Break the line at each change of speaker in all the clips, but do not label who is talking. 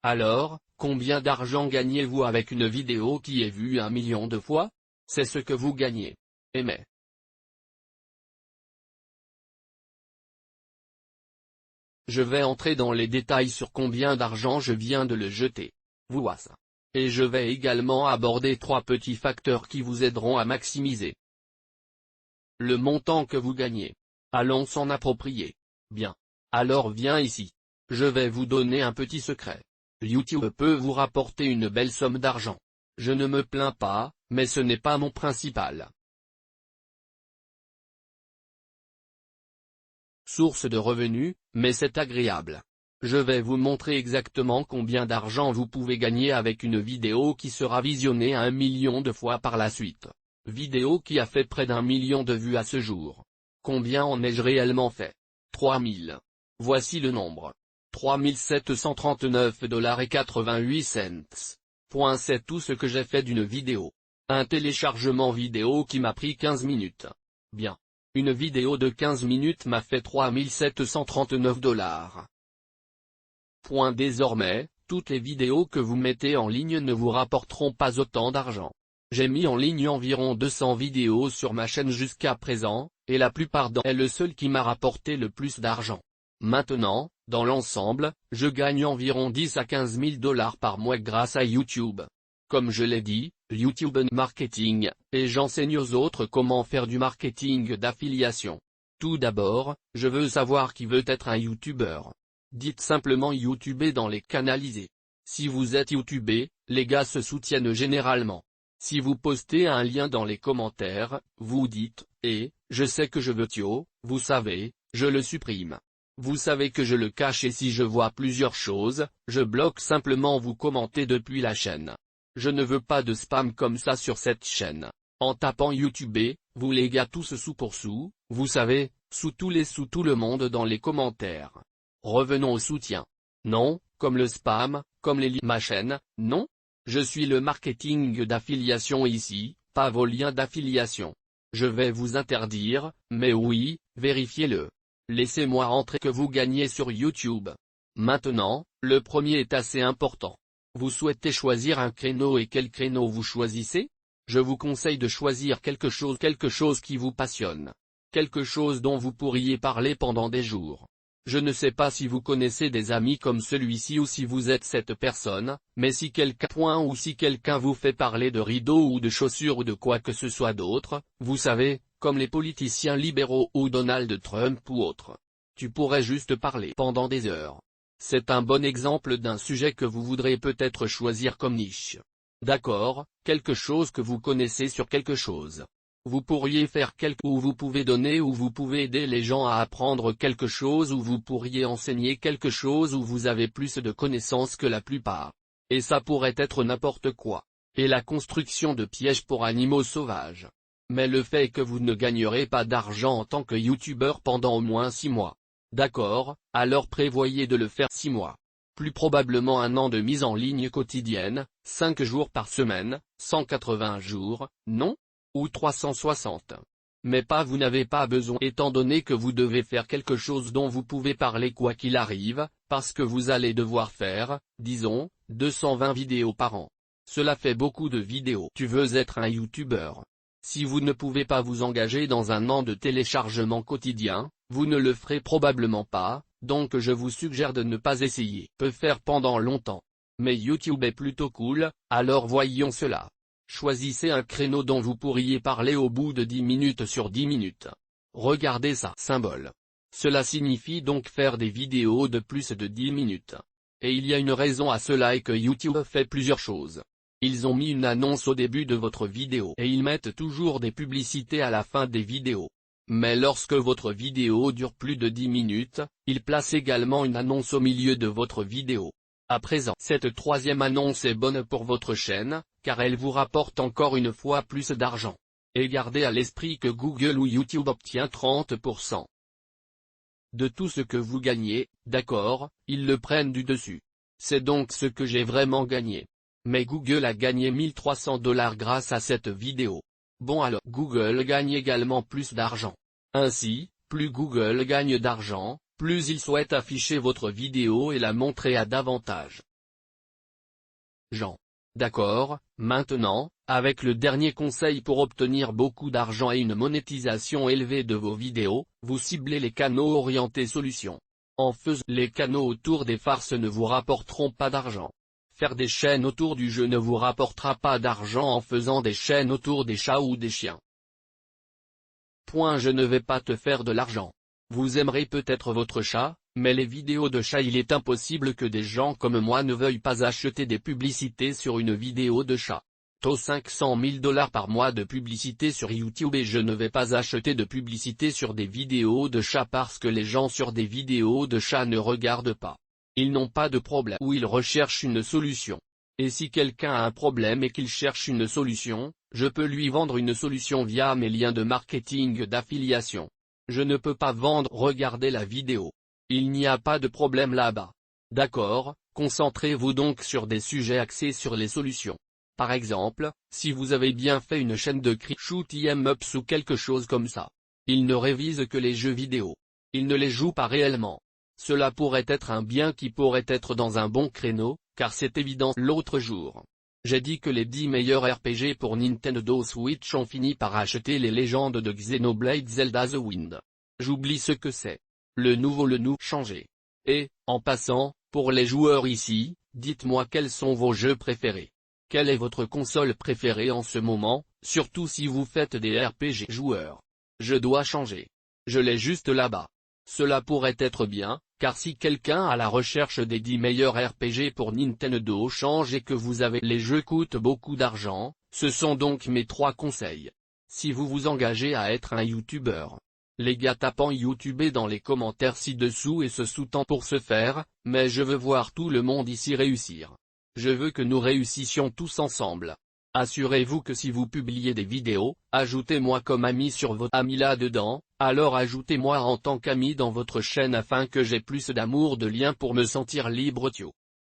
Alors, combien d'argent gagnez-vous avec une vidéo qui est vue 1 million de fois? C'est ce que vous gagnez. Mais je vais entrer dans les détails sur combien d'argent je viens de le jeter. Voici. Et je vais également aborder 3 petits facteurs qui vous aideront à maximiser le montant que vous gagnez. Allons s'en approprier. Bien. Alors viens ici. Je vais vous donner un petit secret. YouTube peut vous rapporter une belle somme d'argent. Je ne me plains pas, mais ce n'est pas mon principal source de revenus, mais c'est agréable. Je vais vous montrer exactement combien d'argent vous pouvez gagner avec une vidéo qui sera visionnée 1 million de fois par la suite. Vidéo qui a fait près d'1 million de vues à ce jour. Combien en ai-je réellement fait? 3000. Voici le nombre. 3739,88 $. C'est tout ce que j'ai fait d'une vidéo. Un téléchargement vidéo qui m'a pris 15 minutes. Bien. Une vidéo de 15 minutes m'a fait 3739 $. Désormais, toutes les vidéos que vous mettez en ligne ne vous rapporteront pas autant d'argent. J'ai mis en ligne environ 200 vidéos sur ma chaîne jusqu'à présent, et la plupart d'entre elles est le seul qui m'a rapporté le plus d'argent. Maintenant, dans l'ensemble, je gagne environ 10 à 15 000 $ par mois grâce à YouTube. Comme je l'ai dit, YouTube Marketing, et j'enseigne aux autres comment faire du marketing d'affiliation. Tout d'abord, je veux savoir qui veut être un YouTuber. Dites simplement YouTuber dans les canalisés. Si vous êtes YouTubé, les gars se soutiennent généralement. Si vous postez un lien dans les commentaires, vous dites « je sais que je veux Thio, vous savez, je le supprime. Vous savez que je le cache et si je vois plusieurs choses, je bloque simplement vous commentez depuis la chaîne. Je ne veux pas de spam comme ça sur cette chaîne. En tapant YouTubé, vous les gars tous sous pour sous, vous savez, sous tout le monde dans les commentaires. Revenons au soutien. Non, comme le spam, comme les liens ma chaîne, non. Je suis le marketing d'affiliation ici, pas vos liens d'affiliation. Je vais vous interdire, mais oui, vérifiez-le. Laissez-moi rentrer que vous gagnez sur YouTube. Maintenant, le premier est assez important. Vous souhaitez choisir un créneau et quel créneau vous choisissez? Je vous conseille de choisir quelque chose qui vous passionne. Quelque chose dont vous pourriez parler pendant des jours. Je ne sais pas si vous connaissez des amis comme celui-ci ou si vous êtes cette personne, mais si quelqu'un vous fait parler de rideaux ou de chaussures ou de quoi que ce soit d'autre, vous savez, comme les politiciens libéraux ou Donald Trump ou autres. Tu pourrais juste parler pendant des heures. C'est un bon exemple d'un sujet que vous voudrez peut-être choisir comme niche. D'accord, quelque chose que vous connaissez sur quelque chose. Vous pourriez faire ou vous pouvez donner ou vous pouvez aider les gens à apprendre quelque chose ou vous pourriez enseigner quelque chose où vous avez plus de connaissances que la plupart. Et ça pourrait être n'importe quoi. Et la construction de pièges pour animaux sauvages. Mais le fait est que vous ne gagnerez pas d'argent en tant que youtubeur pendant au moins 6 mois. D'accord, alors prévoyez de le faire 6 mois. Plus probablement 1 an de mise en ligne quotidienne, 5 jours par semaine, 180 jours, non? Ou 360. Mais vous n'avez pas besoin étant donné que vous devez faire quelque chose dont vous pouvez parler quoi qu'il arrive, parce que vous allez devoir faire, disons, 220 vidéos par an. Cela fait beaucoup de vidéos. Tu veux être un youtubeur. Si vous ne pouvez pas vous engager dans 1 an de téléchargement quotidien, vous ne le ferez probablement pas, donc je vous suggère de ne pas essayer. Peut faire pendant longtemps. Mais YouTube est plutôt cool, alors voyons cela. Choisissez un créneau dont vous pourriez parler au bout de 10 minutes sur 10 minutes. Regardez ça symbole. Cela signifie donc faire des vidéos de plus de 10 minutes. Et il y a une raison à cela et que YouTube fait plusieurs choses. Ils ont mis une annonce au début de votre vidéo et ils mettent toujours des publicités à la fin des vidéos. Mais lorsque votre vidéo dure plus de 10 minutes, ils placent également une annonce au milieu de votre vidéo. À présent, cette 3e annonce est bonne pour votre chaîne, car elle vous rapporte encore une fois plus d'argent. Et gardez à l'esprit que Google ou YouTube obtient 30% de tout ce que vous gagnez, d'accord, ils le prennent du dessus. C'est donc ce que j'ai vraiment gagné. Mais Google a gagné 1300 $ grâce à cette vidéo. Bon alors, Google gagne également plus d'argent. Ainsi, plus Google gagne d'argent, plus il souhaite afficher votre vidéo et la montrer à davantage Jean. D'accord, maintenant, avec le dernier conseil pour obtenir beaucoup d'argent et une monétisation élevée de vos vidéos, vous ciblez les canaux orientés solutions. En faisant les canaux autour des farces ne vous rapporteront pas d'argent. Faire des chaînes autour du jeu ne vous rapportera pas d'argent en faisant des chaînes autour des chats ou des chiens. Je ne vais pas te faire de l'argent. Vous aimerez peut-être votre chat, mais les vidéos de chat il est impossible que des gens comme moi ne veuillent pas acheter des publicités sur une vidéo de chat. Taux 500 000 $ par mois de publicité sur YouTube et je ne vais pas acheter de publicité sur des vidéos de chat parce que les gens sur des vidéos de chat ne regardent pas. Ils n'ont pas de problème ou ils recherchent une solution. Et si quelqu'un a un problème et qu'il cherche une solution, je peux lui vendre une solution via mes liens de marketing d'affiliation. Je ne peux pas vendre. Regardez la vidéo. Il n'y a pas de problème là-bas. D'accord, concentrez-vous donc sur des sujets axés sur les solutions. Par exemple, si vous avez bien fait une chaîne de shoot 'em ups ou quelque chose comme ça. Il ne révise que les jeux vidéo. Il ne les joue pas réellement. Cela pourrait être un bien qui pourrait être dans un bon créneau, car c'est évident. L'autre jour, j'ai dit que les 10 meilleurs RPG pour Nintendo Switch ont fini par acheter les légendes de Xenoblade Zelda The Wind. J'oublie ce que c'est. Le nouveau changé. Et, en passant, pour les joueurs ici, dites-moi quels sont vos jeux préférés. Quelle est votre console préférée en ce moment, surtout si vous faites des RPG joueurs. Je dois changer. Je l'ai juste là-bas. Cela pourrait être bien, car si quelqu'un à la recherche des 10 meilleurs RPG pour Nintendo change et que vous avez les jeux coûtent beaucoup d'argent, ce sont donc mes 3 conseils. Si vous vous engagez à être un YouTuber. Les gars tapant YouTube dans les commentaires ci-dessous et se sous-tend pour ce faire, mais je veux voir tout le monde ici réussir. Je veux que nous réussissions tous ensemble. Assurez-vous que si vous publiez des vidéos, ajoutez-moi comme ami sur votre ami là-dedans, alors ajoutez-moi en tant qu'ami dans votre chaîne afin que j'ai plus d'amour de lien pour me sentir libre.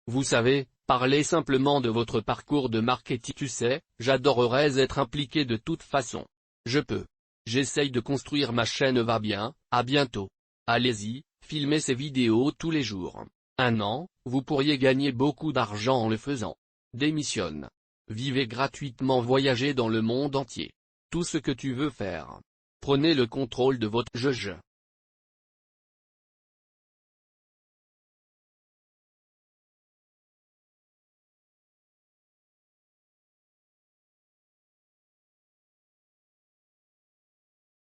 Vous savez, parlez simplement de votre parcours de marketing. Tu sais, j'adorerais être impliqué de toute façon. Je peux. J'essaye de construire ma chaîne. Va bien, à bientôt. Allez-y, filmez ces vidéos tous les jours. 1 an, vous pourriez gagner beaucoup d'argent en le faisant. Démissionne. Vivez gratuitement, voyagez dans le monde entier. Tout ce que tu veux faire. Prenez le contrôle de votre jeu.